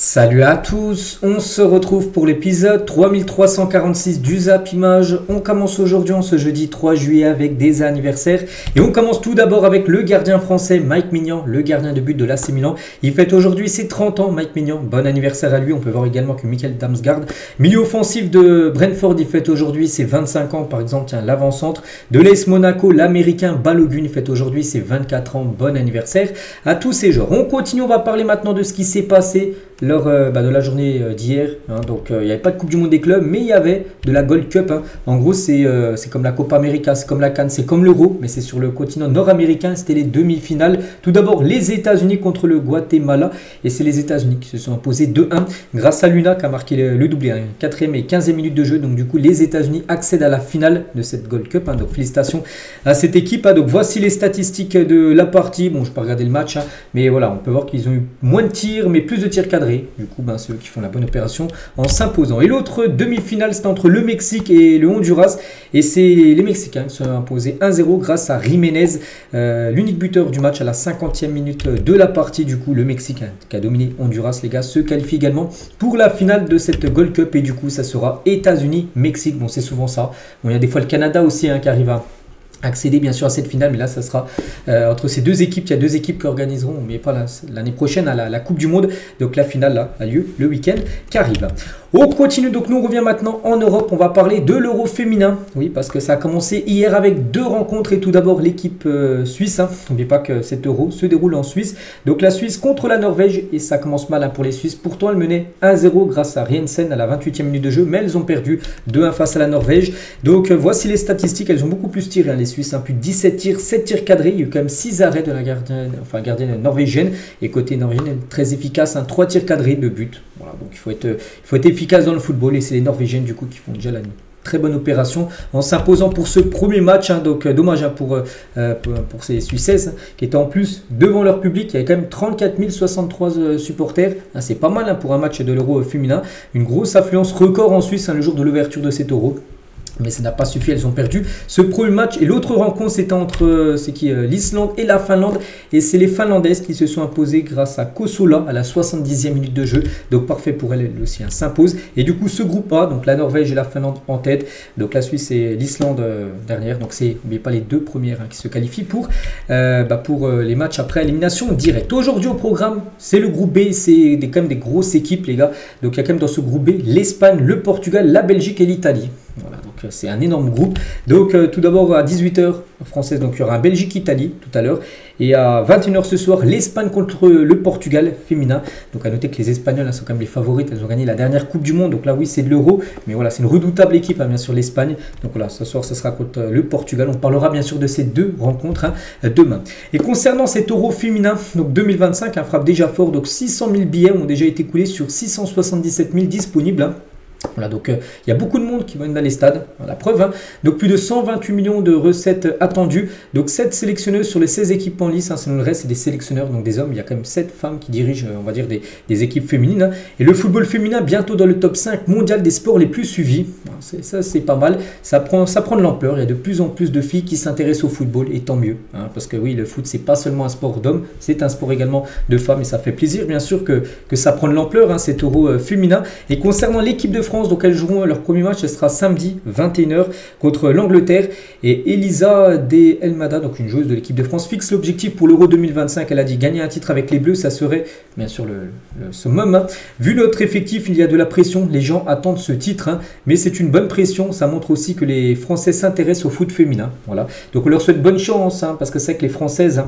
Salut à tous, on se retrouve pour l'épisode 3346 du Zap Image. On commence aujourd'hui en ce jeudi 3 juillet avec des anniversaires. Et on commence tout d'abord avec le gardien français Mike Maignan, le gardien de but de l'AC Milan. Il fête aujourd'hui ses 30 ans, Mike Maignan. Bon anniversaire à lui. On peut voir également que Mikkel Damsgaard, milieu offensif de Brentford, il fête aujourd'hui ses 25 ans. Par exemple, tiens, l'avant-centre de l'AS Monaco, l'américain Balogun, il fête aujourd'hui ses 24 ans. Bon anniversaire à tous ces joueurs. On continue, on va parler maintenant de ce qui s'est passé lors de la journée d'hier. Donc il n'y avait pas de Coupe du Monde des clubs, mais il y avait de la Gold Cup. En gros, c'est comme la Copa América, c'est comme la CAN, c'est comme l'Euro, mais c'est sur le continent nord-américain. C'était les demi-finales. Tout d'abord, les États-Unis contre le Guatemala. Et c'est les États-Unis qui se sont imposés 2-1 grâce à Luna qui a marqué le doublé. 4e et 15e minute de jeu. Donc du coup, les États-Unis accèdent à la finale de cette Gold Cup. Donc félicitations à cette équipe. Donc voici les statistiques de la partie. Bon, je ne vais pas regarder le match, mais voilà, on peut voir qu'ils ont eu moins de tirs, mais plus de tirs cadrés. Du coup, ceux qui font la bonne opération en s'imposant. Et l'autre demi-finale, c'est entre le Mexique et le Honduras. Et c'est les Mexicains qui se sont imposés 1-0 grâce à Jiménez, l'unique buteur du match à la 50e minute de la partie. Du coup, le Mexique qui a dominé Honduras, les gars, se qualifie également pour la finale de cette Gold Cup. Et du coup, ça sera États-Unis-Mexique. Bon, c'est souvent ça. Bon, il y a des fois le Canada aussi qui arrive à accéder bien sûr à cette finale, mais là ça sera entre ces deux équipes. Il y a deux équipes qui organiseront, mais pas l'année prochaine à la Coupe du Monde. Donc la finale là a lieu le week-end qui arrive. On continue, donc nous on revient maintenant en Europe. On va parler de l'Euro féminin. Oui, parce que ça a commencé hier avec deux rencontres. Et tout d'abord l'équipe suisse. N'oubliez pas que cet Euro se déroule en Suisse. Donc la Suisse contre la Norvège. Et ça commence mal pour les Suisses. Pourtant elle menait 1-0 grâce à Riensen à la 28e minute de jeu. Mais elles ont perdu 2-1 face à la Norvège. Donc voici les statistiques. Elles ont beaucoup plus tiré, les Suisses. Plus de 17 tirs, 7 tirs cadrés. Il y a eu quand même 6 arrêts de la gardienne norvégienne. Et côté norvégienne, très efficace. 3 tirs cadrés de but. Voilà, donc il faut être efficace dans le football. Et c'est les Norvégiennes du coup qui font déjà la très bonne opération en s'imposant pour ce premier match. Donc dommage pour ces Suissaises qui étaient en plus devant leur public. Il y avait quand même 34 063 supporters. C'est pas mal pour un match de l'Euro féminin. Une grosse affluence record en Suisse le jour de l'ouverture de cet Euro. Mais ça n'a pas suffi, elles ont perdu ce premier match. Et l'autre rencontre, c'était entre l'Islande et la Finlande. Et c'est les Finlandaises qui se sont imposées grâce à Kosola à la 70e minute de jeu. Donc parfait pour elles aussi, s'imposent. Et du coup, ce groupe A, donc la Norvège et la Finlande en tête. Donc la Suisse et l'Islande dernière. Donc c'est, n'oubliez pas les deux premières qui se qualifient pour les matchs après élimination directe. Aujourd'hui au programme, c'est le groupe B. C'est quand même des grosses équipes, les gars. Donc il y a quand même dans ce groupe B l'Espagne, le Portugal, la Belgique et l'Italie. Voilà, donc c'est un énorme groupe. Donc tout d'abord à 18h française, donc il y aura un Belgique-Italie tout à l'heure. Et à 21h ce soir, l'Espagne contre le Portugal féminin. Donc à noter que les Espagnols sont quand même les favorites. Elles ont gagné la dernière Coupe du Monde. Donc là oui, c'est de l'Euro. Mais voilà, c'est une redoutable équipe, bien sûr, l'Espagne. Donc voilà, ce soir, ce sera contre le Portugal. On parlera bien sûr de ces deux rencontres demain. Et concernant cet Euro féminin, donc 2025, frappe déjà fort. Donc 600 000 billets ont déjà été coulés sur 677 000 disponibles. Voilà, donc il y a beaucoup de monde qui va dans les stades, la preuve. Donc plus de 128 millions de recettes attendues. Donc 7 sélectionneuses sur les 16 équipes en lice. Sinon le reste c'est des sélectionneurs, donc des hommes. Il y a quand même 7 femmes qui dirigent, on va dire, des équipes féminines. Et le football féminin bientôt dans le top 5 mondial des sports les plus suivis. Ça c'est pas mal. Ça prend de l'ampleur. Il y a de plus en plus de filles qui s'intéressent au football et tant mieux. Parce que oui, le foot c'est pas seulement un sport d'hommes, c'est un sport également de femmes. Et ça fait plaisir bien sûr que ça prend de l'ampleur, cet Euro féminin. Et concernant l'équipe de France, donc elles joueront leur premier match, ce sera samedi 21h contre l'Angleterre. Et Elisa De Elmada, donc une joueuse de l'équipe de France, fixe l'objectif pour l'Euro 2025. Elle a dit gagner un titre avec les Bleus, ça serait bien sûr le summum. Vu notre effectif, il y a de la pression, les gens attendent ce titre, mais c'est une bonne pression. Ça montre aussi que les Français s'intéressent au foot féminin. Voilà. Donc on leur souhaite bonne chance, parce que c'est que les Françaises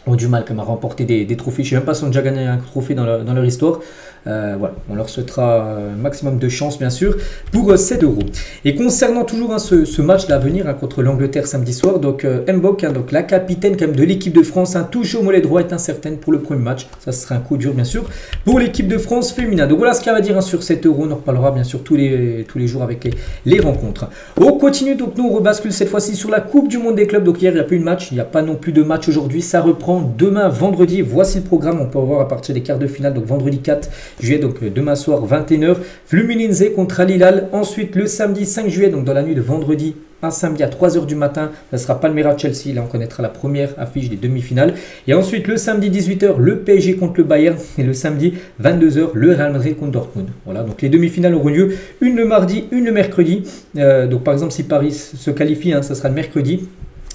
ont du mal comme à remporter des trophées. Je ne sais même pas si on a déjà gagné un trophée dans leur histoire. Voilà, on leur souhaitera un maximum de chance bien sûr pour 7 euros. Et concernant toujours ce match d'avenir contre l'Angleterre samedi soir, donc Mbok, donc la capitaine quand même de l'équipe de France, touche au mollet droit, est incertaine pour le premier match. Ça sera un coup dur bien sûr pour l'équipe de France féminin. Donc voilà ce qu'il y a à dire sur 7 euros. On en reparlera bien sûr tous les jours avec les rencontres. On continue, donc nous on rebascule cette fois-ci sur la Coupe du Monde des clubs. Donc hier il n'y a plus de match, il n'y a pas non plus de match aujourd'hui, ça reprend demain vendredi. Voici le programme, on peut voir à partir des quarts de finale, donc vendredi 4 juillet, donc demain soir 21h, Fluminense contre Al Hilal. Ensuite le samedi 5 juillet, donc dans la nuit de vendredi un samedi à 3 h du matin, ça sera Palmeiras-Chelsea. Là, on connaîtra la première affiche des demi-finales. Et ensuite, le samedi 18 h, le PSG contre le Bayern. Et le samedi 22 h, le Real Madrid contre Dortmund. Voilà, donc les demi-finales auront lieu une le mardi, une le mercredi. Donc par exemple, si Paris se qualifie, ça sera le mercredi.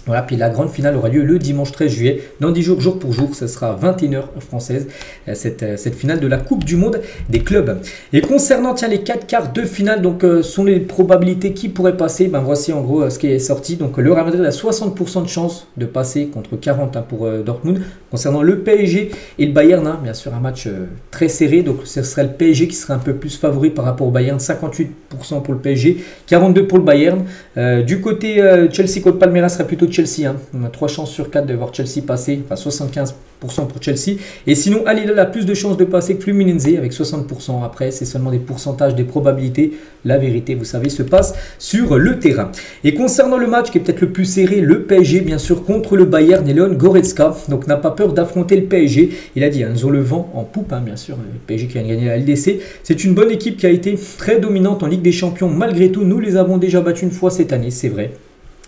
Voilà, puis la grande finale aura lieu le dimanche 13 juillet, dans 10 jours, jour pour jour, ce sera 21 h française, cette finale de la Coupe du Monde des clubs. Et concernant les 4 quarts de finale, donc sont les probabilités qui pourraient passer, voici en gros ce qui est sorti. Donc le Real Madrid a 60% de chance de passer contre 40 pour Dortmund. Concernant le PSG et le Bayern, bien sûr un match très serré, donc ce serait le PSG qui serait un peu plus favori par rapport au Bayern, 58% pour le PSG, 42% pour le Bayern. Du côté Chelsea contre Palmeiras serait plutôt Chelsea, on a 3 chances sur 4 de voir Chelsea passer, enfin 75% pour Chelsea. Et sinon, Al Hilal a plus de chances de passer que Fluminense avec 60%. Après, c'est seulement des pourcentages, des probabilités. La vérité, vous savez, se passe sur le terrain. Et concernant le match qui est peut-être le plus serré, le PSG, bien sûr, contre le Bayern et Leon Goretzka. Donc, n'a pas peur d'affronter le PSG. Il a dit, ils ont le vent en poupe, bien sûr. Le PSG qui a gagné la LDC. C'est une bonne équipe qui a été très dominante en Ligue des Champions. Malgré tout, nous les avons déjà battus une fois cette année, c'est vrai.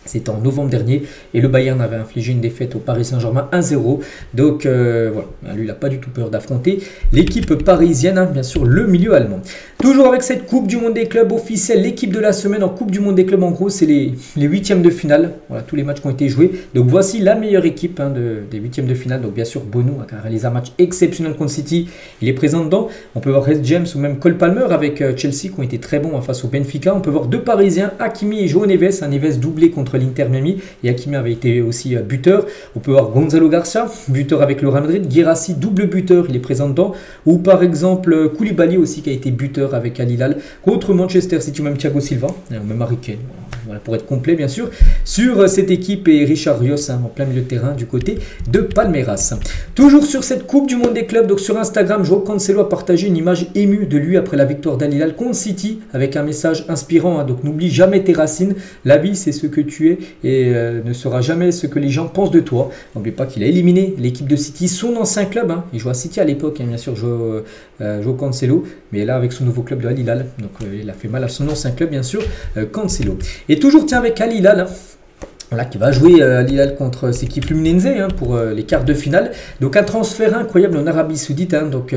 C'était en novembre dernier et le Bayern avait infligé une défaite au Paris Saint-Germain 1-0. Donc voilà, lui il n'a pas du tout peur d'affronter l'équipe parisienne, bien sûr le milieu allemand. Toujours avec cette Coupe du Monde des clubs officielle, l'équipe de la semaine en Coupe du Monde des clubs en gros c'est les huitièmes de finale. Voilà, tous les matchs qui ont été joués. Donc voici la meilleure équipe des huitièmes de finale. Donc bien sûr Bono a réalisé un match exceptionnel contre City, il est présent dedans. On peut voir Reece James ou même Cole Palmer avec Chelsea qui ont été très bons face au Benfica. On peut voir deux Parisiens, Hakimi et João Neves, un Neves doublé contre l'Inter Miami et Hakimi avait été aussi buteur. On peut voir Gonzalo Garcia, buteur avec le Real Madrid, Guirassy double buteur, il est présent dedans, ou par exemple Koulibaly aussi qui a été buteur avec Al Hilal contre Manchester City, ou même Thiago Silva, même Harry Kane. Voilà, pour être complet bien sûr sur cette équipe et Richard Rios en plein milieu de terrain du côté de Palmeiras. Toujours sur cette Coupe du Monde des clubs, donc sur Instagram, João Cancelo a partagé une image émue de lui après la victoire d'Al Hilal contre City avec un message inspirant. Donc n'oublie jamais tes racines, la vie c'est ce que tu es et ne sera jamais ce que les gens pensent de toi. N'oublie pas qu'il a éliminé l'équipe de City, son ancien club, il jouait à City à l'époque, bien sûr João Cancelo, mais là avec son nouveau club de Al Hilal, donc il a fait mal à son ancien club bien sûr, Cancelo. Et toujours avec Al Hilal, voilà, qui va jouer Al Hilal contre cette équipe Fluminense pour les quarts de finale. Donc un transfert incroyable en Arabie Saoudite. Donc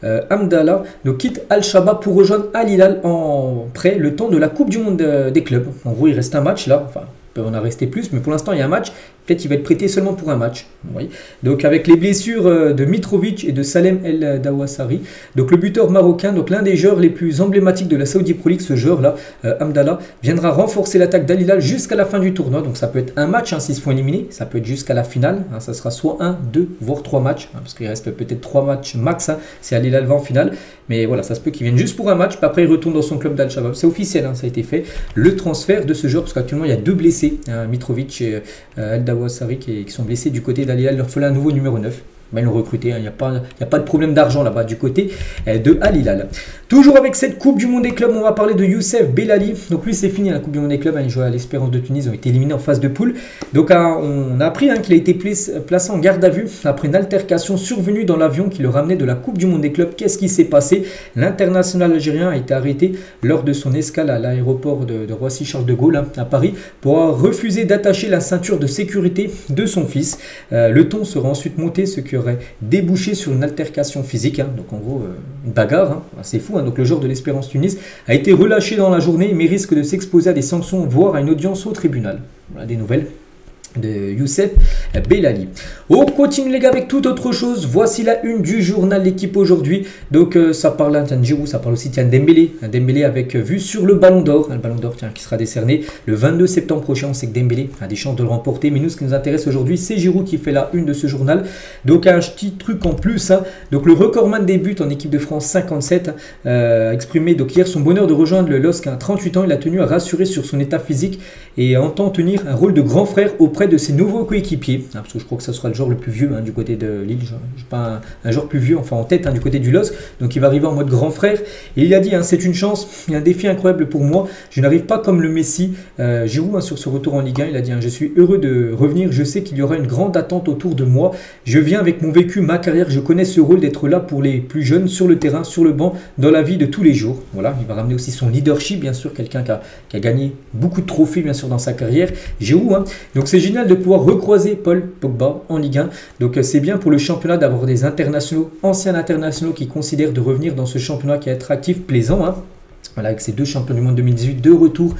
Hamdallah quitte Al-Shaba pour rejoindre Al Hilal en prêt le temps de la Coupe du Monde des clubs. En gros, il reste un match là. Enfin, il peut en rester plus, mais pour l'instant, il y a un match. Peut-être qu'il va être prêté seulement pour un match. Oui. Donc avec les blessures de Mitrovic et de Salem El Dawassari. Donc le buteur marocain, donc l'un des joueurs les plus emblématiques de la Saudi Pro League, ce joueur-là, Hamdallah, viendra renforcer l'attaque d'Al Hilal jusqu'à la fin du tournoi. Donc ça peut être un match s'ils se font éliminer. Ça peut être jusqu'à la finale. Ça sera soit 1, 2, voire 3 matchs. Parce qu'il reste peut-être 3 matchs max si Al Hilal va en finale. Mais voilà, ça se peut qu'il vienne juste pour un match. Puis après, il retourne dans son club d'Al-Shabaab. C'est officiel, ça a été fait. Le transfert de ce joueur, parce qu'actuellement, il y a 2 blessés. Mitrovic et El Dawassari qui sont blessés du côté d'Al Hilal. Il leur fallait un nouveau numéro 9. Ils l'ont recruté, il n'y a pas de problème d'argent là-bas du côté de Al Hilal. Toujours avec cette Coupe du Monde des clubs, on va parler de Youssef Bellali. Donc lui c'est fini la Coupe du Monde des clubs, il jouait à l'Espérance de Tunis, ils ont été éliminés en phase de poule. Donc on a appris qu'il a été placé en garde à vue après une altercation survenue dans l'avion qui le ramenait de la Coupe du Monde des clubs. Qu'est-ce qui s'est passé? L'international algérien a été arrêté lors de son escale à l'aéroport de Roissy-Charles de Gaulle à Paris pour avoir refusé d'attacher la ceinture de sécurité de son fils. Le ton sera ensuite monté, ce qui aurait débouché sur une altercation physique, donc en gros une bagarre, c'est fou. Donc le joueur de l'Espérance Tunis a été relâché dans la journée mais risque de s'exposer à des sanctions, voire à une audience au tribunal. Voilà des nouvelles de Youssef Bellali. On continue les gars avec toute autre chose. Voici la une du journal L'équipe aujourd'hui. Donc ça parle d'un Giroud, ça parle aussi d'un Dembélé. Un Dembélé avec vue sur le Ballon d'Or. Le Ballon d'Or qui sera décerné le 22 septembre prochain. On sait que Dembélé a des chances de le remporter. Mais nous, ce qui nous intéresse aujourd'hui, c'est Giroud qui fait la une de ce journal. Donc un petit truc en plus. Donc le recordman des buts en équipe de France 57 a exprimé donc hier son bonheur de rejoindre le LOSC à 38 ans. Il a tenu à rassurer sur son état physique et entend tenir un rôle de grand frère auprès de ses nouveaux coéquipiers, parce que je crois que ce sera le joueur le plus vieux du côté de Lille, je n'ai pas un joueur plus vieux, enfin en tête du côté du LOSC, donc il va arriver en mode grand frère, et il a dit, c'est une chance, il y a un défi incroyable pour moi, je n'arrive pas comme le Messi, Giroud sur ce retour en Ligue 1, il a dit, je suis heureux de revenir, je sais qu'il y aura une grande attente autour de moi, je viens avec mon vécu, ma carrière, je connais ce rôle d'être là pour les plus jeunes, sur le terrain, sur le banc, dans la vie de tous les jours, voilà, il va ramener aussi son leadership, bien sûr, quelqu'un qui a gagné beaucoup de trophées, bien sûr, sûr dans sa carrière, Giroud. Hein. Donc c'est génial de pouvoir recroiser Paul Pogba en Ligue 1. Donc c'est bien pour le championnat d'avoir des internationaux, anciens internationaux qui considèrent de revenir dans ce championnat qui est attractif, plaisant. Hein. Voilà, avec ces 2 champions du monde 2018, 2 retours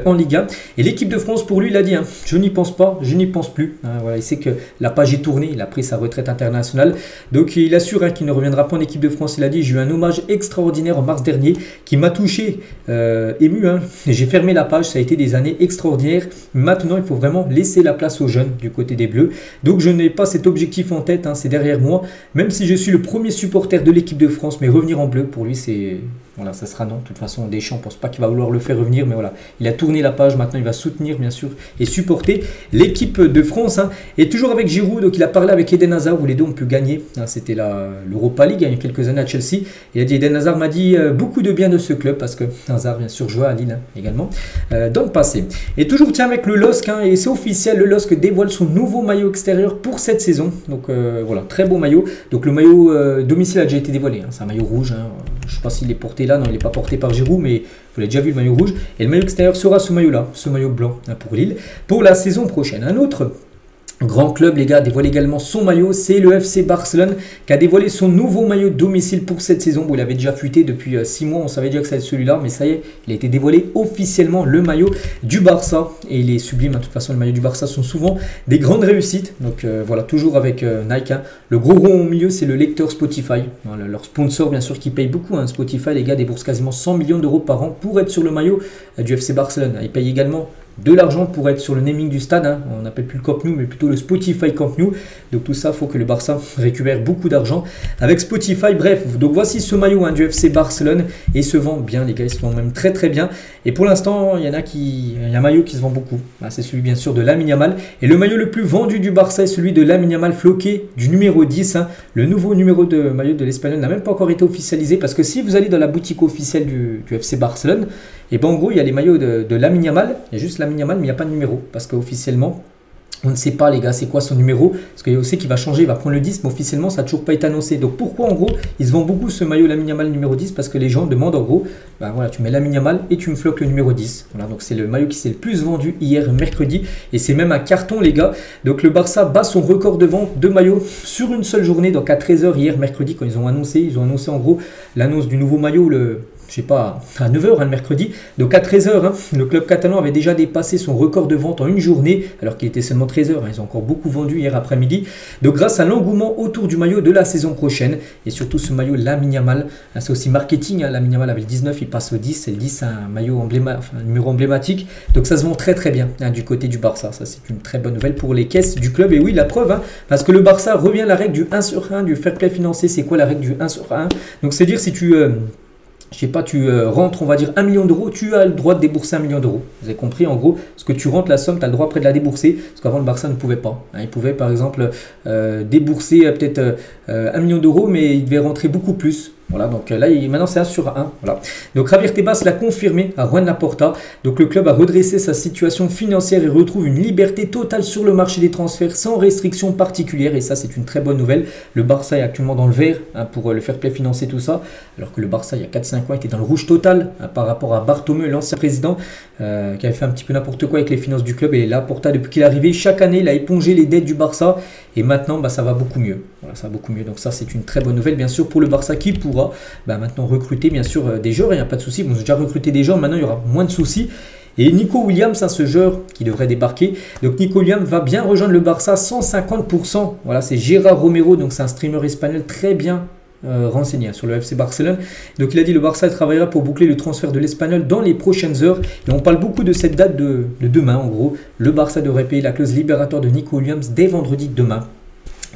en Ligue 1. Et l'équipe de France, pour lui, il a dit, hein, je n'y pense pas, je n'y pense plus. Hein, voilà, il sait que la page est tournée, il a pris sa retraite internationale. Donc il assure hein, qu'il ne reviendra pas en équipe de France. Il a dit, j'ai eu un hommage extraordinaire en mars dernier qui m'a touché, ému. Hein. J'ai fermé la page, ça a été des années extraordinaires. Maintenant, il faut vraiment laisser la place aux jeunes du côté des Bleus. Donc je n'ai pas cet objectif en tête, hein, c'est derrière moi. Même si je suis le premier supporter de l'équipe de France, mais revenir en bleu, pour lui, c'est... Voilà, ça sera non. De toute façon, Deschamps ne pense pas qu'il va vouloir le faire revenir. Mais voilà, il a tourné la page. Maintenant, il va soutenir, bien sûr, et supporter l'équipe de France. Hein. Et toujours avec Giroud. Donc, il a parlé avec Eden Hazard où les deux ont pu gagner. Hein, c'était l'Europa League il y a quelques années à Chelsea. Il a dit, Eden Hazard m'a dit beaucoup de bien de ce club. Parce que Hazard, bien sûr, jouait à Lille hein, également dans le passé. Et toujours, tiens, avec le LOSC. Hein, et c'est officiel, le LOSC dévoile son nouveau maillot extérieur pour cette saison. Donc, voilà, très beau maillot. Donc, le maillot domicile a déjà été dévoilé. Hein. C'est un maillot rouge. Hein. Je ne sais pas s'il est porté là, non, il n'est pas porté par Giroud, mais vous l'avez déjà vu le maillot rouge. Et le maillot extérieur sera ce maillot-là, ce maillot blanc hein, pour Lille, pour la saison prochaine. Un autre grand club, les gars, dévoile également son maillot, c'est le FC Barcelone qui a dévoilé son nouveau maillot domicile pour cette saison. Bon, il avait déjà fuité depuis 6 mois, on savait déjà que ça allait être celui-là, mais ça y est, il a été dévoilé officiellement le maillot du Barça. Et il est sublime, hein. De toute façon, le maillot du Barça sont souvent des grandes réussites. Donc voilà, toujours avec Nike. Hein. Le gros rond au milieu, c'est le lecteur Spotify. Voilà, leur sponsor, bien sûr, qui paye beaucoup. Hein. Spotify, les gars, débourse quasiment 100 millions d'euros par an pour être sur le maillot du FC Barcelone. Ils payent également de l'argent pour être sur le naming du stade, hein. On n'appelle plus le Camp Nou mais plutôt le Spotify Camp Nou. Donc tout ça, il faut que le Barça récupère beaucoup d'argent avec Spotify. Bref, donc voici ce maillot hein, du FC Barcelone et il se vend bien les gars, il se vend même très très bien. Et pour l'instant, il y a un maillot qui se vend beaucoup, c'est celui bien sûr de Lamine Yamal. Et le maillot le plus vendu du Barça est celui de Lamine Yamal floqué du numéro 10. Hein. Le nouveau numéro de maillot de l'Espagnol n'a même pas encore été officialisé parce que si vous allez dans la boutique officielle du FC Barcelone, et ben en gros il y a les maillots de Lamine Yamal, il y a juste Lamine Yamal mais il n'y a pas de numéro parce qu'officiellement on ne sait pas les gars c'est quoi son numéro, parce qu'il sait qu'il va changer, il va prendre le 10 mais officiellement ça n'a toujours pas été annoncé. Donc pourquoi en gros ils se vendent beaucoup ce maillot Lamine Yamal numéro 10? Parce que les gens demandent en gros, ben voilà, tu mets Lamine Yamal et tu me floques le numéro 10. Voilà, donc c'est le maillot qui s'est le plus vendu hier mercredi et c'est même un carton les gars. Donc le Barça bat son record de vente de maillots sur une seule journée, donc à 13 h hier mercredi quand ils ont annoncé en gros l'annonce du nouveau maillot je sais pas, à 9 h hein, le mercredi. Donc à 13 h, hein, le club catalan avait déjà dépassé son record de vente en une journée, alors qu'il était seulement 13 h. Hein, ils ont encore beaucoup vendu hier après-midi. Donc grâce à l'engouement autour du maillot de la saison prochaine, et surtout ce maillot Lamine Yamal, hein, c'est aussi marketing. Hein, Lamine Yamal avait le 19, il passe au 10. C'est le 10, c'est un maillot un numéro emblématique. Donc ça se vend très très bien hein, du côté du Barça. Ça c'est une très bonne nouvelle pour les caisses du club. Et oui, la preuve, hein, parce que le Barça revient à la règle du 1 sur 1, du fair play financier. C'est quoi la règle du 1 sur 1? Donc c'est dire si tu... je sais pas, tu rentres, on va dire 1 million d'euros, tu as le droit de débourser 1 million d'euros. Vous avez compris, en gros, ce que tu rentres la somme, tu as le droit après de la débourser. Parce qu'avant, le Barça ne pouvait pas. Hein, il pouvait, par exemple, débourser peut-être 1 million d'euros, mais il devait rentrer beaucoup plus. Voilà, donc là, maintenant c'est 1 sur 1. Voilà. Donc Javier Tebas l'a confirmé à Juan Laporta. Donc le club a redressé sa situation financière et retrouve une liberté totale sur le marché des transferts sans restriction particulière. Et ça, c'est une très bonne nouvelle. Le Barça est actuellement dans le vert hein, pour le fair play financier, tout ça. Alors que le Barça, il y a 4-5 ans, était dans le rouge total hein, par rapport à Bartomeu, l'ancien président, qui avait fait un petit peu n'importe quoi avec les finances du club. Et Laporta, depuis qu'il est arrivé, chaque année, il a épongé les dettes du Barça. Et maintenant, ça va beaucoup mieux. Voilà, ça va beaucoup mieux. Donc ça, c'est une très bonne nouvelle, bien sûr, pour le Barça qui pourra maintenant recruter bien sûr des joueurs, il n'y a pas de souci. Bon, ils ont déjà recruté des joueurs, maintenant il y aura moins de soucis. Et Nico Williams, ce joueur qui devrait débarquer. Donc Nico Williams va bien rejoindre le Barça 150%. Voilà, c'est Gérard Romero, donc c'est un streamer espagnol très bien renseigné sur le FC Barcelone. Donc il a dit le Barça travaillera pour boucler le transfert de l'Espagnol dans les prochaines heures. Et on parle beaucoup de cette date de demain. En gros, le Barça devrait payer la clause libératoire de Nico Williams dès vendredi demain.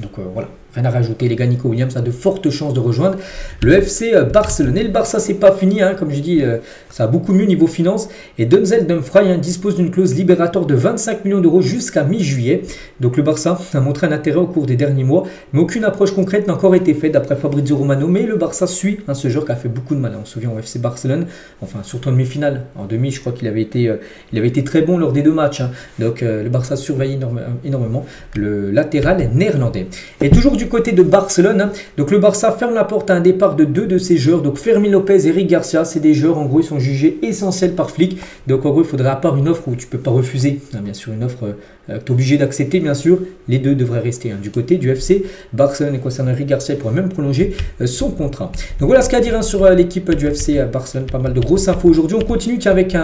Donc voilà, rien à rajouter les gars, Nico Williams a de fortes chances de rejoindre le FC Barcelone. Et le Barça c'est pas fini, hein, comme je dis, ça a beaucoup mieux niveau finance. Et Denzel Dumfries hein, dispose d'une clause libératoire de 25 millions d'euros jusqu'à mi-juillet. Donc le Barça a montré un intérêt au cours des derniers mois, mais aucune approche concrète n'a encore été faite d'après Fabrizio Romano. Mais le Barça suit hein, ce joueur qui a fait beaucoup de mal, hein, on se souvient au FC Barcelone, enfin surtout en demi-finale. En demi, je crois qu'il avait été très bon lors des 2 matchs. Hein. Donc le Barça surveille énormément le latéral néerlandais. Et toujours du du côté de Barcelone. Hein. Donc le Barça ferme la porte à un départ de 2 de ses joueurs. Donc Fermín López et Eric Garcia, c'est des joueurs, en gros, ils sont jugés essentiels par Flick. Donc en gros, il faudrait à part une offre où tu peux pas refuser, hein, bien sûr, une offre que tu es obligé d'accepter, bien sûr. Les deux devraient rester. Hein. Du côté du FC Barcelone, et concernant Eric Garcia, il pourrait même prolonger son contrat. Donc voilà ce qu'il y a à dire, hein, sur l'équipe du FC Barcelone. Pas mal de grosses infos aujourd'hui. On continue avec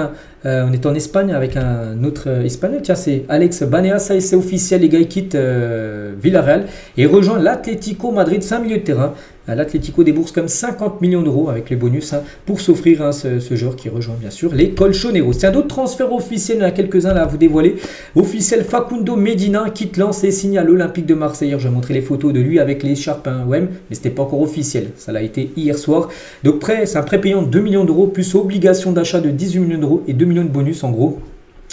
on est en Espagne avec un autre espagnol. Tiens, c'est Alex Banea. Ça, c'est officiel. Les gars, ils quittent Villarreal et rejoint l'Atlético Madrid, 5 milieux de terrain. L'Atlético débourse comme 50 millions d'euros avec les bonus, hein, pour s'offrir, hein, ce joueur qui rejoint bien sûr les Colchoneros. Tiens, d'autres transferts officiels, il y en a quelques-uns là à vous dévoiler. Officiel, Facundo Medina quitte Lens et signe à l'Olympique de Marseille. Je vais montrer les photos de lui avec l'écharpe, hein, ouais, mais c'était pas encore officiel. Ça l'a été hier soir. Donc c'est un prêt payant de 2 millions d'euros plus obligation d'achat de 18 millions d'euros et 2 millions de bonus en gros.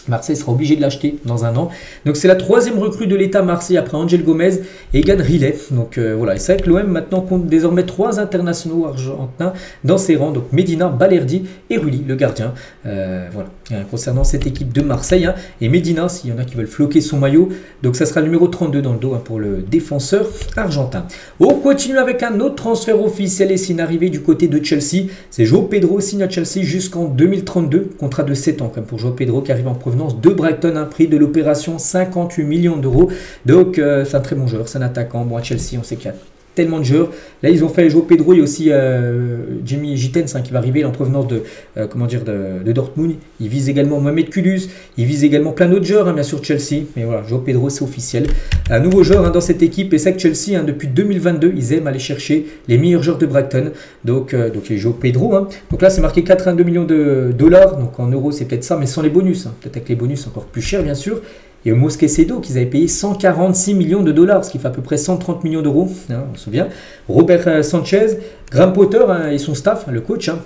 Marseille sera obligé de l'acheter dans un an. Donc c'est la 3e recrue de l'État Marseille après Angel Gomez et Egan Riley. Donc voilà, et c'est vrai que l'OM maintenant compte désormais 3 internationaux argentins dans ses rangs. Donc Medina, Balerdi et Rulli, le gardien. Voilà, concernant cette équipe de Marseille. Hein. Et Medina, s'il y en a qui veulent floquer son maillot, donc ça sera le numéro 32 dans le dos, hein, pour le défenseur argentin. On continue avec un autre transfert officiel et c'est une arrivée du côté de Chelsea. C'est João Pedro, signe à Chelsea jusqu'en 2032. Contrat de 7 ans quand même pour João Pedro qui arrive en provenance de Brighton, un prix de l'opération 58 millions d'euros. Donc c'est un très bon joueur, c'est un attaquant. Bon, à Chelsea, on sait qu'il y a tellement de joueurs. Là, ils ont fait João Pedro, il y a aussi Jimmy Gittens, hein, qui va arriver en provenance de, de Dortmund. Il vise également Mohamed Kudus, il vise également plein d'autres joueurs, hein, bien sûr Chelsea. Mais voilà, João Pedro, c'est officiel. Un nouveau joueur, hein, dans cette équipe. Et c'est que Chelsea, hein, depuis 2022, ils aiment aller chercher les meilleurs joueurs de Brighton. Donc les João Pedro. Hein. Donc là, c'est marqué 82 millions de dollars. Donc en euros, c'est peut-être ça, mais sans les bonus. Hein. Peut-être avec les bonus encore plus cher, bien sûr. Et Mosquet Cedo, qu'ils avaient payé 146 millions de dollars, ce qui fait à peu près 130 millions d'euros, hein, on se souvient. Robert Sanchez, Graham Potter, hein, et son staff, le coach, hein,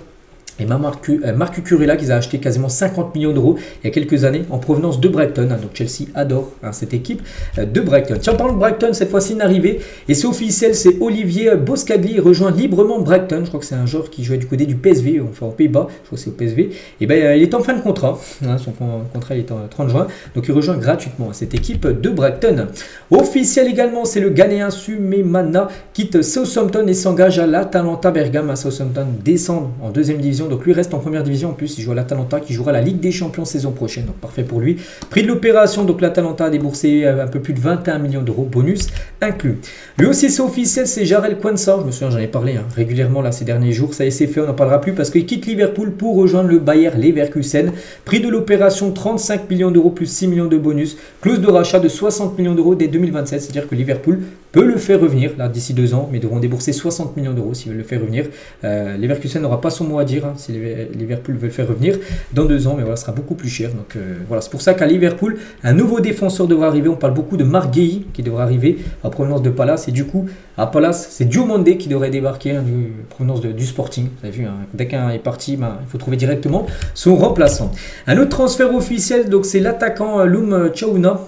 et Marc Cucurella qu'ils a acheté quasiment 50 millions d'euros il y a quelques années en provenance de Brighton. Hein, donc Chelsea adore, hein, cette équipe de Brighton. Tiens, en parlant de Brighton, cette fois-ci une arrivée et c'est officiel, c'est Olivier Boscagli rejoint librement Brighton. Je crois que c'est un joueur qui jouait du côté du PSV, enfin aux Pays-Bas, je crois que c'est au PSV. Et ben il est en fin de contrat, hein, son contrat il est en 30 juin, donc il rejoint gratuitement cette équipe de Brighton. Officiel également, c'est le Ghanéen Sumemana quitte Southampton et s'engage à l'Atalanta Bergame. Southampton descend en 2e division. Donc lui reste en 1re division. En plus, il joue à l'Atalanta qui jouera la Ligue des Champions saison prochaine. Donc parfait pour lui. Prix de l'opération, donc l'Atalanta a déboursé un peu plus de 21 millions d'euros, bonus inclus. Lui aussi, c'est officiel, c'est Jarell Quansah. Je me souviens, j'en ai parlé, hein, régulièrement là ces derniers jours. Ça y est, c'est fait, on n'en parlera plus parce qu'il quitte Liverpool pour rejoindre le Bayer Leverkusen. Prix de l'opération 35 millions d'euros plus 6 millions de bonus. Clause de rachat de 60 millions d'euros dès 2027. C'est-à-dire que Liverpool peut le faire revenir là d'ici 2 ans, mais devront débourser 60 millions d'euros s'ils veulent le faire revenir. Leverkusen n'aura pas son mot à dire, hein, si Liverpool veut le faire revenir dans 2 ans, mais voilà, ce sera beaucoup plus cher. Donc voilà, c'est pour ça qu'à Liverpool, un nouveau défenseur devra arriver. On parle beaucoup de Marc Guéhi qui devra arriver en provenance de Palace, et du coup, à Palace, c'est Diomandé qui devrait débarquer, hein, en provenance du Sporting. Vous avez vu, hein, dès qu'un est parti, ben, il faut trouver directement son remplaçant. Un autre transfert officiel, donc c'est l'attaquant Loum Chaouna.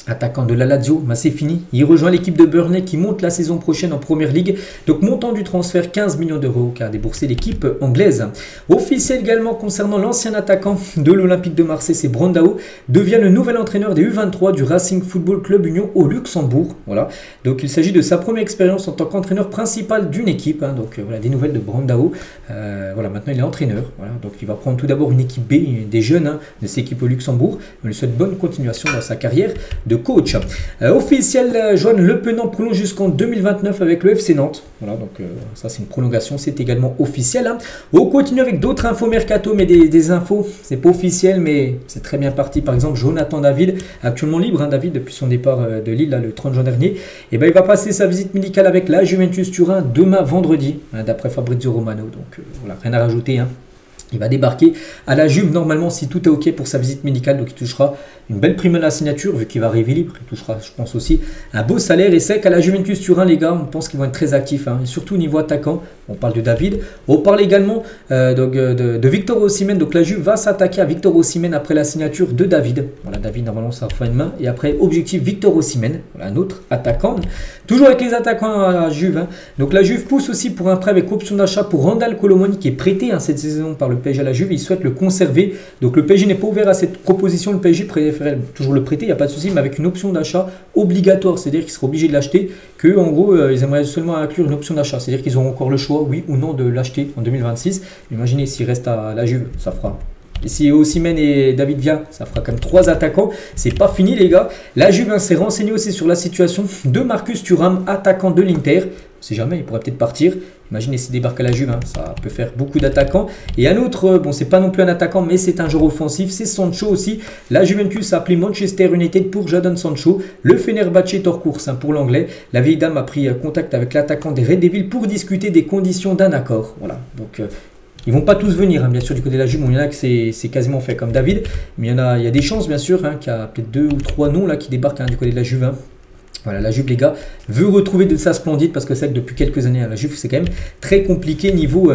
Attaquant de la Lazio, ben c'est fini. Il rejoint l'équipe de Burnley qui monte la saison prochaine en Première Ligue. Donc montant du transfert 15 millions d'euros qu'a déboursé l'équipe anglaise. Officiel également concernant l'ancien attaquant de l'Olympique de Marseille, c'est Brandao, devient le nouvel entraîneur des U23 du Racing Football Club Union au Luxembourg. Voilà. Donc il s'agit de sa première expérience en tant qu'entraîneur principal d'une équipe. Hein. Donc voilà, des nouvelles de Brandao. Voilà, maintenant il est entraîneur. Voilà. Donc il va prendre tout d'abord une équipe B, des jeunes, hein, de cette équipe au Luxembourg. On lui souhaite bonne continuation dans sa carrière de coach. Officiel, Johan Le Penant prolonge jusqu'en 2029 avec le FC Nantes. Voilà, donc ça c'est une prolongation, c'est également officiel. Hein. On continue avec d'autres infos mercato, mais des infos, c'est pas officiel, mais c'est très bien parti. Par exemple, Jonathan David, actuellement libre, hein, David, depuis son départ de Lille, là, le 30 juin dernier. Et ben, il va passer sa visite médicale avec la Juventus Turin demain vendredi, hein, d'après Fabrizio Romano. Donc voilà, rien à rajouter. Hein. Il va débarquer à la Juve normalement si tout est ok pour sa visite médicale, donc il touchera une belle prime à la signature vu qu'il va arriver libre. Il touchera, je pense aussi, un beau salaire. Et c'est qu'à la Juventus Turin, les gars, on pense qu'ils vont être très actifs, hein, et surtout au niveau attaquant. On parle de David, on parle également de Victor Osimhen. Donc la Juve va s'attaquer à Victor Osimhen après la signature de David. Voilà, David normalement ça fera une main, et après objectif Victor Osimhen, voilà, un autre attaquant. Toujours avec les attaquants à la Juve, hein. Donc la Juve pousse aussi pour un prêt avec option d'achat pour Randal Colomoni qui est prêté, hein, cette saison par le PSG à la Juve. Il souhaite le conserver, donc le PSG n'est pas ouvert à cette proposition. Le PSG préférait toujours le prêter, il n'y a pas de souci, mais avec une option d'achat obligatoire, c'est-à-dire qu'il sera obligé de l'acheter que en gros ils aimeraient seulement inclure une option d'achat, c'est-à-dire qu'ils auront encore le choix, oui ou non, de l'acheter en 2026. Imaginez s'il reste à la Juve, ça fera. Et si Osimhen et David Villa, ça fera comme 3 attaquants. C'est pas fini les gars. La Juve s'est renseignée aussi sur la situation de Marcus Thuram, attaquant de l'Inter. On sait jamais, il pourrait peut-être partir. Imaginez s'il débarque à la Juve, hein, ça peut faire beaucoup d'attaquants. Et un autre, bon c'est pas non plus un attaquant, mais c'est un joueur offensif, c'est Sancho aussi. La Juventus a appelé Manchester United pour Jadon Sancho. Le Fenerbahçe est hors course pour l'anglais. La vieille dame a pris contact avec l'attaquant des Red Devils pour discuter des conditions d'un accord. Voilà, donc... ils vont pas tous venir, hein, bien sûr, du côté de la Juve. Bon, il y en a que c'est quasiment fait comme David. Mais il y a des chances, bien sûr, qu'il y a peut-être 2 ou 3 noms là, qui débarquent du côté de la Juve. Hein. Voilà, la Juve, les gars, veut retrouver de sa splendide parce que c'est que depuis quelques années, la Juve, c'est quand même très compliqué niveau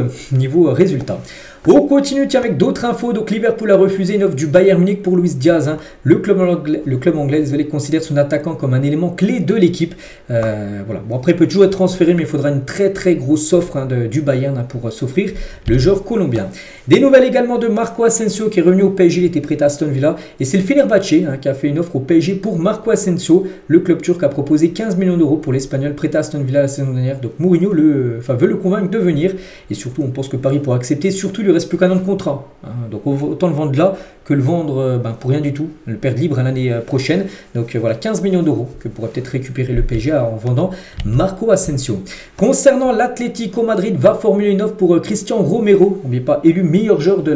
résultat. On continue avec d'autres infos. Donc Liverpool a refusé une offre du Bayern Munich pour Luis Diaz. Hein. Le club anglais, désolé, considère son attaquant comme un élément clé de l'équipe. Voilà. Bon, après, il peut toujours être transféré, mais il faudra une très très grosse offre du Bayern pour s'offrir le joueur colombien. Des nouvelles également de Marco Asensio qui est revenu au PSG. Il était prêt à Aston Villa. Et c'est le Fenerbahçe qui a fait une offre au PSG pour Marco Asensio. Le club turc a proposé 15 millions d'euros pour l'Espagnol prêt à Aston Villa la saison dernière. Donc Mourinho veut le convaincre de venir. Et surtout, on pense que Paris pourra accepter. Surtout, il ne reste plus qu'un an de contrat. Donc autant le vendre là que le vendre pour rien du tout. Le perdre libre l'année prochaine. Donc voilà, 15 millions d'euros que pourrait peut-être récupérer le PSG en vendant Marco Asensio. Concernant l'Atlético Madrid, va formuler une offre pour Christian Romero. N'oubliez pas, élu meilleur joueur de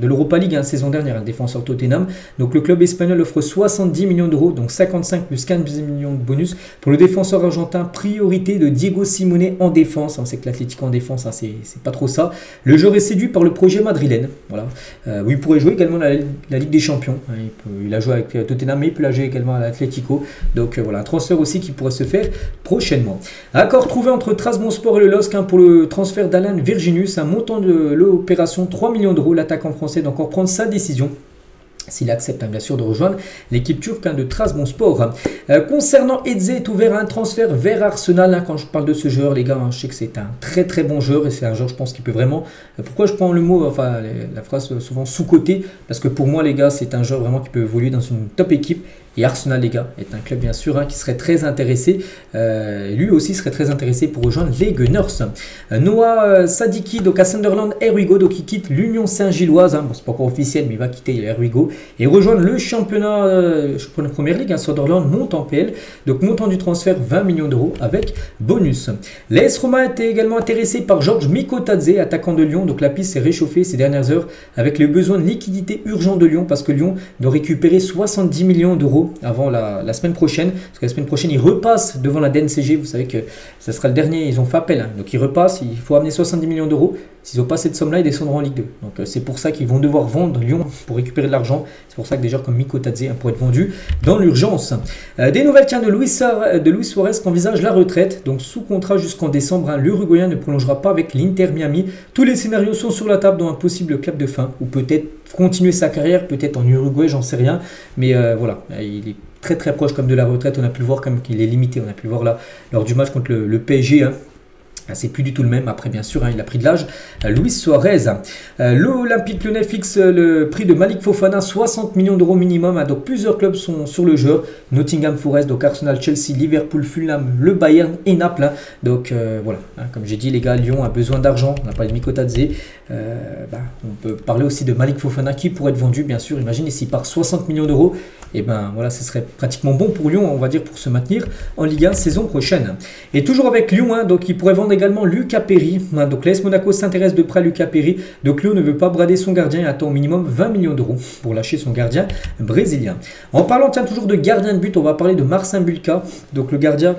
l'Europa League saison dernière, un défenseur Tottenham. Donc le club espagnol offre 70 millions d'euros, donc 55 plus 15 millions de bonus pour le défenseur argentin. Priorité de Diego Simeone en défense. On sait que l'Atlético en défense, c'est pas trop ça. Le joueur est séduit par le projet madrilène. Voilà. Où il pourrait jouer également la Ligue des Champions. Il a joué avec Tottenham, mais il peut la jouer également à l'Atlético. Donc voilà, un transfert aussi qui pourrait se faire prochainement. Accord trouvé entre Trabzonspor et le LOSC pour le transfert d'Alan Virginus. Un montant de l'opération 3 millions d'euros. L'attaquant français doit encore prendre sa décision s'il accepte bien sûr de rejoindre l'équipe turque de Trabzonspor. Concernant Eze, est ouvert un transfert vers Arsenal. Quand je parle de ce joueur, les gars, je sais que c'est un très très bon joueur et c'est un joueur, je pense, qui peut vraiment... Pourquoi je prends le mot, enfin la phrase souvent sous-côté? Parce que pour moi, les gars, c'est un joueur vraiment qui peut évoluer dans une top équipe. Et Arsenal, les gars, est un club bien sûr qui serait très intéressé. Lui aussi serait très intéressé pour rejoindre les Gunners. Noah Sadiki, donc à Sunderland, here we go, donc il quitte l'Union Saint-Gilloise. Bon, c'est pas encore officiel, mais il va quitter here we go et rejoindre le championnat de Première Ligue. Sunderland monte en PL. Donc montant du transfert 20 millions d'euros avec bonus. L'AS Roma était également intéressé par Georges Mikotadze, attaquant de Lyon. Donc la piste s'est réchauffée ces dernières heures avec les besoins de liquidité urgents de Lyon parce que Lyon doit récupérer 70 millions d'euros avant la semaine prochaine, parce que la semaine prochaine ils repassent devant la DNCG. Vous savez que ça sera le dernier, ils ont fait appel, donc ils repassent, il faut amener 70 millions d'euros. S'ils n'ont pas cette somme là, ils descendront en Ligue 2. Donc c'est pour ça qu'ils vont devoir vendre Lyon pour récupérer de l'argent. C'est pour ça que des joueurs comme Mikotadze pourraient être vendus dans l'urgence. Des nouvelles de Luis Suarez qui envisage la retraite, donc sous contrat jusqu'en décembre. L'Uruguayen ne prolongera pas avec l'Inter Miami. Tous les scénarios sont sur la table dans un possible clap de fin, ou peut-être continuer sa carrière, peut-être en Uruguay, j'en sais rien. Mais voilà, il est très très proche comme de la retraite. On a pu le voir comme qu'il est limité. On a pu le voir là lors du match contre le PSG. C'est plus du tout le même. Après, bien sûr, il a pris de l'âge. Luis Suarez. L'Olympique Lyonnais fixe le prix de Malik Fofana, 60 millions d'euros minimum. Donc, plusieurs clubs sont sur le jeu. Nottingham Forest, donc Arsenal, Chelsea, Liverpool, Fulham, le Bayern et Naples. Donc, voilà. Comme j'ai dit, les gars, Lyon a besoin d'argent. On n'a pas de Mikotadze. On peut parler aussi de Malik Fofana qui pourrait être vendu, bien sûr. Imaginez s'il part 60 millions d'euros. Et voilà, ce serait pratiquement bon pour Lyon, on va dire, pour se maintenir en Ligue 1 saison prochaine. Et toujours avec Lyon, donc il pourrait vendre également Lucas Perry. Donc l'AS Monaco s'intéresse de près à Lucas Perry. Donc Lyon ne veut pas brader son gardien et attend au minimum 20 millions d'euros pour lâcher son gardien brésilien. En parlant toujours de gardien de but, on va parler de Marcin Bulka. Donc le gardien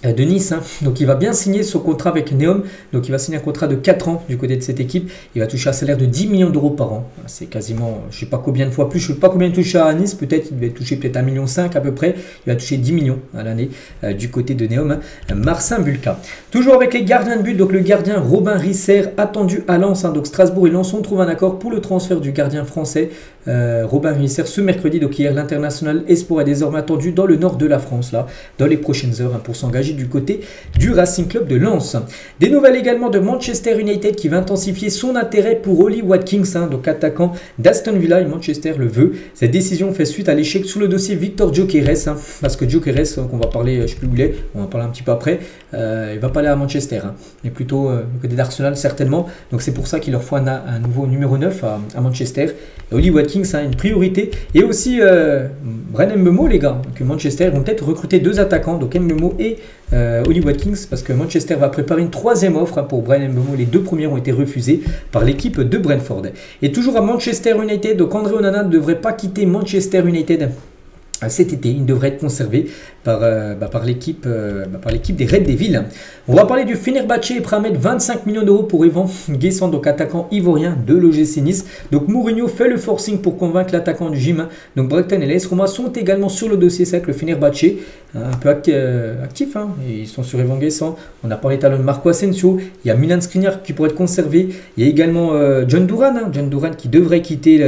de Nice, donc il va bien signer son contrat avec Neom, donc il va signer un contrat de 4 ans du côté de cette équipe. Il va toucher un salaire de 10 millions d'euros par an, c'est quasiment, je ne sais pas combien de fois plus, je ne sais pas combien il touche à Nice, peut-être il va toucher peut-être 1,5 million à peu près, il va toucher 10 millions à l'année du côté de Neom. Marcin Bulka. Toujours avec les gardiens de but, donc le gardien Robin Risser attendu à Lens, donc Strasbourg et Lens on trouve un accord pour le transfert du gardien français Robin Risser ce mercredi. Donc hier l'international espoir est désormais attendu dans le nord de la France, là, dans les prochaines heures pour s'engager s'agit du côté du Racing Club de Lens. Des nouvelles également de Manchester United qui va intensifier son intérêt pour Ollie Watkins, donc attaquant d'Aston Villa, et Manchester le veut. Cette décision fait suite à l'échec sous le dossier Victor Gyökeres, parce que Gyökeres, qu'on va parler, je ne sais plus où il est, on va en parler un petit peu après, il va pas aller à Manchester, mais plutôt du côté d'Arsenal certainement. Donc c'est pour ça qu'il leur faut un nouveau numéro 9 à Manchester. Et Ollie Watkins a une priorité. Et aussi Bryan Mbeumo, les gars. Donc Manchester vont peut-être recruter 2 attaquants, donc Mbeumo et Ollie Watkins, parce que Manchester va préparer une 3e offre pour Bryan Mbeumo. Les 2 premières ont été refusées par l'équipe de Brentford. Et toujours à Manchester United, donc André Onana ne devrait pas quitter Manchester United cet été. Il devrait être conservé par l'équipe des Red Devils. On va parler du Fenerbahçe et prêt à mettre 25 millions d'euros pour Evan Guessant, donc attaquant ivoirien de l'OGC Nice. Donc Mourinho fait le forcing pour convaincre l'attaquant du gym. Donc Brighton et l'AS Roma sont également sur le dossier. C'est avec le Fenerbahçe un peu actif. Et ils sont sur Evan Guessant. On a parlé tout à l'heure de Marco Asensio. Il y a Milan Skriniar qui pourrait être conservé. Il y a également John Duran. John Duran qui devrait quitter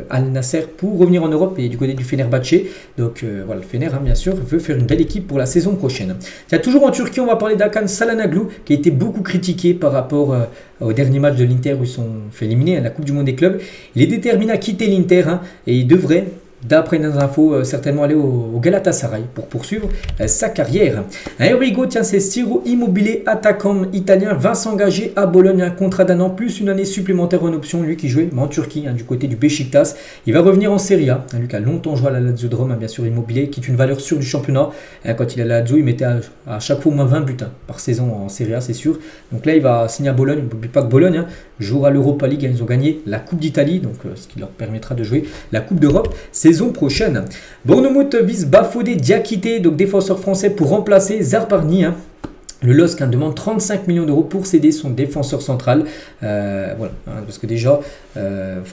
Al Nasser pour revenir en Europe et du côté du Fenerbahçe. Donc voilà, le Fener, bien sûr, veut faire une belle équipe pour la saison prochaine. Il y a toujours en Turquie, on va parler d'Hakan Çalhanoğlu qui a été beaucoup critiqué par rapport au dernier match de l'Inter où ils sont fait éliminer à la Coupe du Monde des clubs. Il est déterminé à quitter l'Inter et il devrait, d'après nos infos, certainement aller au Galatasaray pour poursuivre sa carrière. Enrico, tiens, c'est Ciro Immobile, attaquant italien, va s'engager à Bologne, un contrat d'1 an plus une année supplémentaire en option. Lui qui jouait en Turquie, du côté du Beşiktaş. Il va revenir en Serie A. Lui qui a longtemps joué à la Lazio de Rome, bien sûr, Immobile, qui est une valeur sûre du championnat. Quand il est à la Lazio, il mettait à chaque fois au moins 20 buts par saison en Serie A, c'est sûr. Donc là, il va signer à Bologne. N'oublie pas que Bologne jouera l'Europa League. Ils ont gagné la Coupe d'Italie, donc ce qui leur permettra de jouer la Coupe d'Europe saison prochaine. Bournemouth vise Bafodé Diakité, donc défenseur français, pour remplacer Zarbarni. Le LOSC demande 35 millions d'euros pour céder son défenseur central. Voilà, parce que déjà,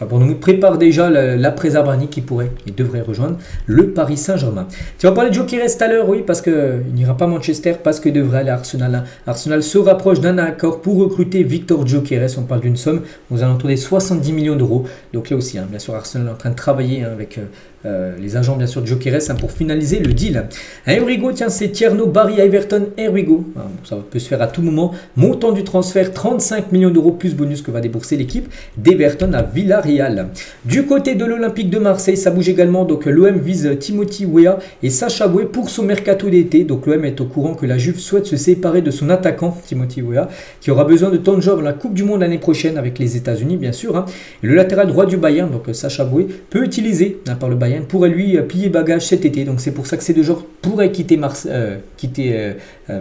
Bournemouth prépare déjà l'après Zarbarni qui pourrait et devrait rejoindre le Paris Saint-Germain. Tu vas parler de Gyökeres tout à l'heure, oui, parce qu'il n'ira pas à Manchester, parce qu'il devrait aller à Arsenal. Arsenal se rapproche d'un accord pour recruter Victor Gyökeres. On parle d'une somme aux alentours des 70 millions d'euros. Donc là aussi, bien sûr, Arsenal est en train de travailler avec les agents, bien sûr, de Gyökeres pour finaliser le deal. Enrico, tiens, c'est Tierno Barry à Everton. Enrico, ça peut se faire à tout moment. Montant du transfert 35 millions d'euros plus bonus que va débourser l'équipe d'Everton à Villarreal. Du côté de l'Olympique de Marseille, ça bouge également. Donc l'OM vise Timothy Weah et Sacha Boey pour son mercato d'été. Donc l'OM est au courant que la Juve souhaite se séparer de son attaquant Timothy Weah, qui aura besoin de temps de jeu dans la Coupe du Monde l'année prochaine avec les États-Unis, bien sûr. Et le latéral droit du Bayern, donc Sacha Boey, peut utiliser par le Bayern, pourrait lui plier bagage cet été. Donc c'est pour ça que ces deux joueurs pourraient quitter Marseille.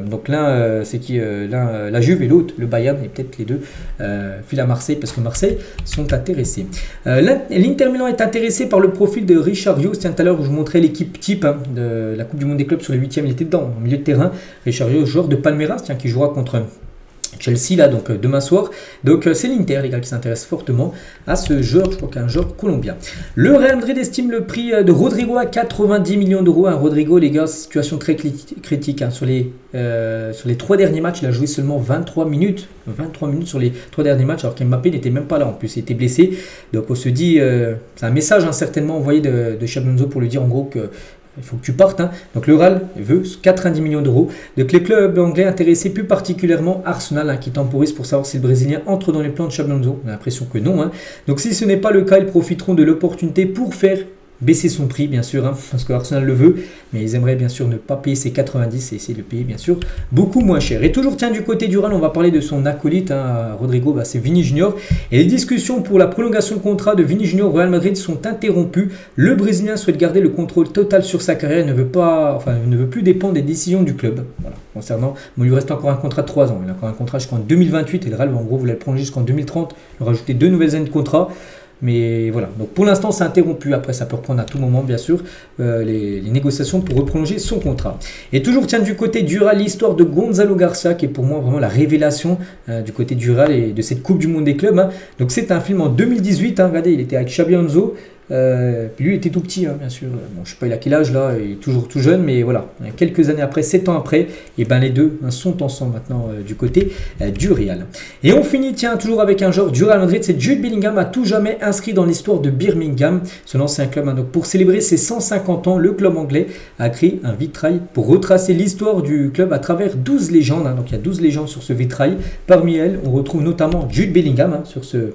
Donc l'un c'est qui l'un la Juve et l'autre le Bayern, et peut-être les deux filent à Marseille parce que Marseille sont intéressés. L'Inter Milan est intéressé par le profil de Richarlison. Tiens, tout à l'heure où je montrais l'équipe type de la Coupe du Monde des clubs sur les 8e, il était dedans, au milieu de terrain. Richarlison, joueur de Palmeiras, tiens, qui jouera contre Chelsea là, donc demain soir. Donc c'est l'Inter, les gars, qui s'intéresse fortement à ce joueur. Je crois qu'un joueur colombien. Le Real Madrid estime le prix de Rodrigo à 90 millions d'euros. Rodrigo, les gars, situation très critique. Sur les 3 derniers matchs, il a joué seulement 23 minutes. 23 minutes sur les 3 derniers matchs, alors qu'Mbappé n'était même pas là. En plus, il était blessé. Donc on se dit, c'est un message certainement envoyé de Xabi Alonso pour lui dire en gros que il faut que tu partes. Donc le Real veut 90 millions d'euros. Donc les clubs anglais intéressés, plus particulièrement Arsenal, qui temporise pour savoir si le Brésilien entre dans les plans de Xabi Alonso. On a l'impression que non. Donc si ce n'est pas le cas, ils profiteront de l'opportunité pour faire baisser son prix, bien sûr, parce que Arsenal le veut, mais ils aimeraient bien sûr ne pas payer ses 90 et essayer de le payer bien sûr beaucoup moins cher. Et toujours, tiens, du côté du Real, on va parler de son acolyte, Rodrigo, c'est Vini Junior. Et les discussions pour la prolongation de contrat de Vini Junior au Real Madrid sont interrompues. Le Brésilien souhaite garder le contrôle total sur sa carrière, ne veut plus dépendre des décisions du club. Voilà, concernant, il lui reste encore un contrat de 3 ans, il a encore un contrat jusqu'en 2028 et le Real, en gros, voulait le prolonger jusqu'en 2030, il rajouter 2 nouvelles années de contrat. Mais voilà, donc pour l'instant c'est interrompu, après ça peut reprendre à tout moment bien sûr les négociations pour reprolonger son contrat. Et toujours tiens du côté du Real, l'histoire de Gonzalo Garcia qui est pour moi vraiment la révélation du côté du Real et de cette Coupe du Monde des clubs. Donc c'est un film en 2018, regardez, il était avec Xabi Alonso. Puis lui il était tout petit, hein, bien sûr. Bon, je sais pas il a quel âge là, il est toujours tout jeune, mais voilà. Quelques années après, 7 ans après, et ben les deux hein, sont ensemble maintenant du côté du Real. Et on finit, tiens, toujours avec un joueur du Real Madrid, c'est Jude Bellingham, à tout jamais inscrit dans l'histoire de Birmingham, son ancien club. Hein. Donc pour célébrer ses 150 ans, le club anglais a créé un vitrail pour retracer l'histoire du club à travers 12 légendes. Hein. Donc il y a 12 légendes sur ce vitrail. Parmi elles, on retrouve notamment Jude Bellingham hein, sur ce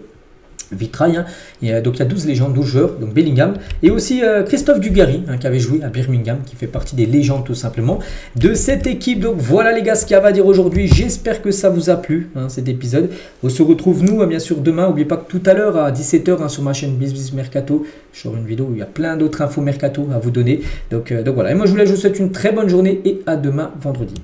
vitrail. Hein. Et, donc il y a 12 légendes, 12 joueurs, donc Bellingham. Et aussi Christophe Dugarry, hein, qui avait joué à Birmingham, qui fait partie des légendes tout simplement de cette équipe. Donc voilà les gars ce qu'il y a à dire aujourd'hui. J'espère que ça vous a plu, hein, cet épisode. On se retrouve nous, bien sûr, demain. N'oubliez pas que tout à l'heure à 17 h hein, sur ma chaîne Business Mercato, je ferai une vidéo où il y a plein d'autres infos Mercato à vous donner. Donc voilà. Et moi je vous souhaite une très bonne journée et à demain vendredi.